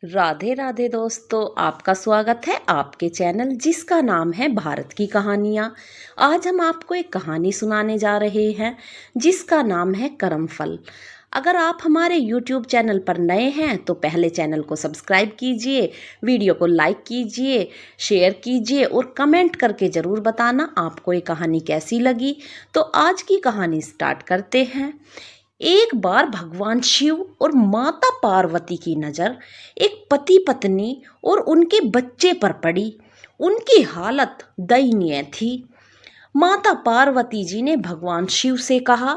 राधे राधे दोस्तों, आपका स्वागत है आपके चैनल जिसका नाम है भारत की कहानियाँ। आज हम आपको एक कहानी सुनाने जा रहे हैं जिसका नाम है कर्मफल। अगर आप हमारे YouTube चैनल पर नए हैं तो पहले चैनल को सब्सक्राइब कीजिए, वीडियो को लाइक कीजिए, शेयर कीजिए और कमेंट करके ज़रूर बताना आपको ये कहानी कैसी लगी। तो आज की कहानी स्टार्ट करते हैं। एक बार भगवान शिव और माता पार्वती की नज़र एक पति पत्नी और उनके बच्चे पर पड़ी। उनकी हालत दयनीय थी। माता पार्वती जी ने भगवान शिव से कहा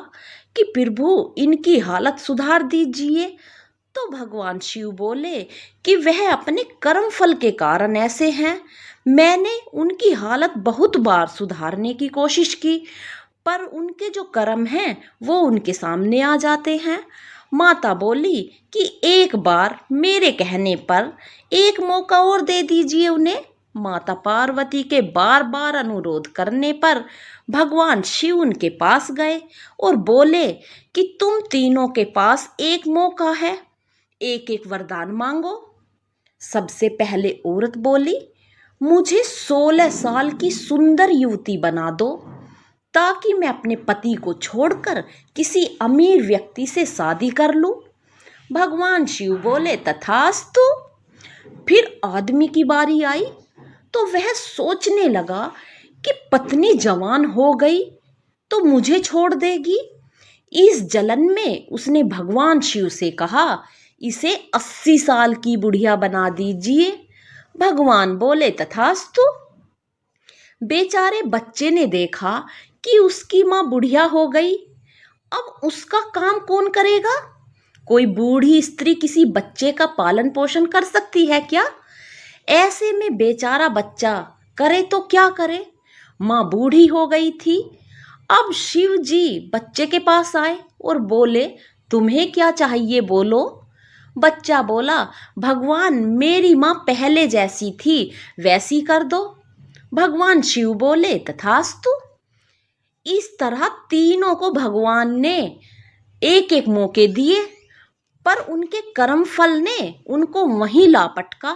कि प्रभु इनकी हालत सुधार दीजिए। तो भगवान शिव बोले कि वह अपने कर्म फल के कारण ऐसे हैं। मैंने उनकी हालत बहुत बार सुधारने की कोशिश की, पर उनके जो कर्म हैं वो उनके सामने आ जाते हैं। माता बोली कि एक बार मेरे कहने पर एक मौका और दे दीजिए उन्हें। माता पार्वती के बार बार अनुरोध करने पर भगवान शिव उनके पास गए और बोले कि तुम तीनों के पास एक मौका है, एक एक वरदान मांगो। सबसे पहले औरत बोली, मुझे 16 साल की सुंदर युवती बना दो ताकि मैं अपने पति को छोड़कर किसी अमीर व्यक्ति से शादी कर लूं। भगवान शिव बोले तथास्तु। फिर आदमी की बारी आई तो वह सोचने लगा कि पत्नी जवान हो गई तो मुझे छोड़ देगी। इस जलन में उसने भगवान शिव से कहा, इसे 80 साल की बुढ़िया बना दीजिए। भगवान बोले तथास्तु। बेचारे बच्चे ने देखा कि उसकी माँ बुढ़िया हो गई। अब उसका काम कौन करेगा? कोई बूढ़ी स्त्री किसी बच्चे का पालन पोषण कर सकती है क्या? ऐसे में बेचारा बच्चा करे तो क्या करे? माँ बूढ़ी हो गई थी। अब शिव जी बच्चे के पास आए और बोले, तुम्हें क्या चाहिए बोलो। बच्चा बोला, भगवान मेरी माँ पहले जैसी थी वैसी कर दो। भगवान शिव बोले तथास्तु। इस तरह तीनों को भगवान ने एक एक मौके दिए, पर उनके कर्म फल ने उनको वहीं ला पटका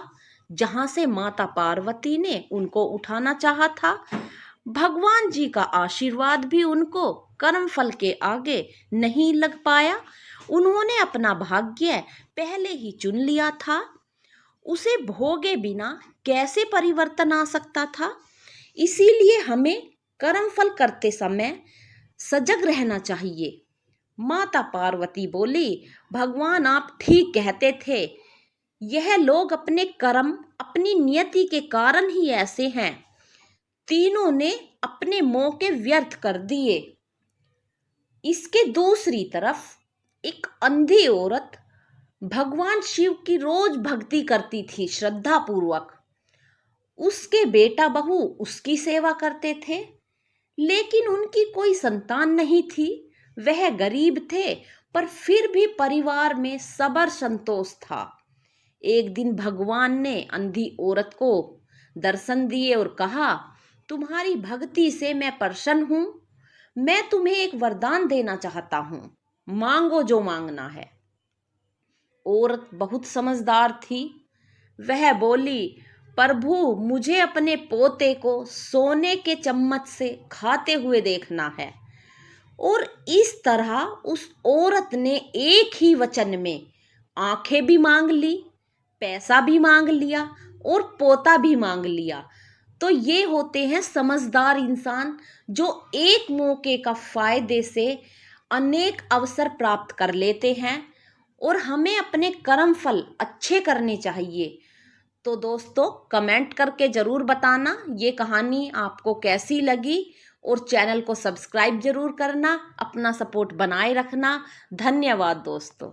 जहां से माता पार्वती ने उनको उठाना चाहा था। भगवान जी का आशीर्वाद भी उनको कर्म फल के आगे नहीं लग पाया। उन्होंने अपना भाग्य पहले ही चुन लिया था। उसे भोगे बिना कैसे परिवर्तन आ सकता था? इसीलिए हमें कर्म फल करते समय सजग रहना चाहिए। माता पार्वती बोली, भगवान आप ठीक कहते थे। यह लोग अपने कर्म अपनी नियति के कारण ही ऐसे हैं। तीनों ने अपने मौके व्यर्थ कर दिए। इसके दूसरी तरफ एक अंधी औरत भगवान शिव की रोज भक्ति करती थी श्रद्धा पूर्वक। उसके बेटा बहू उसकी सेवा करते थे, लेकिन उनकी कोई संतान नहीं थी। वह गरीब थे, पर फिर भी परिवार में सबर संतोष था। एक दिन भगवान ने अंधी औरत को दर्शन दिए और कहा, तुम्हारी भक्ति से मैं प्रसन्न हूं। मैं तुम्हें एक वरदान देना चाहता हूं, मांगो जो मांगना है। औरत बहुत समझदार थी। वह बोली, प्रभु मुझे अपने पोते को सोने के चम्मच से खाते हुए देखना है। और इस तरह उस औरत ने एक ही वचन में आंखें भी मांग ली, पैसा भी मांग लिया और पोता भी मांग लिया। तो ये होते हैं समझदार इंसान, जो एक मौके का फायदे से अनेक अवसर प्राप्त कर लेते हैं। और हमें अपने कर्म फल अच्छे करने चाहिए। तो दोस्तों कमेंट करके ज़रूर बताना ये कहानी आपको कैसी लगी, और चैनल को सब्सक्राइब ज़रूर करना। अपना सपोर्ट बनाए रखना। धन्यवाद दोस्तों।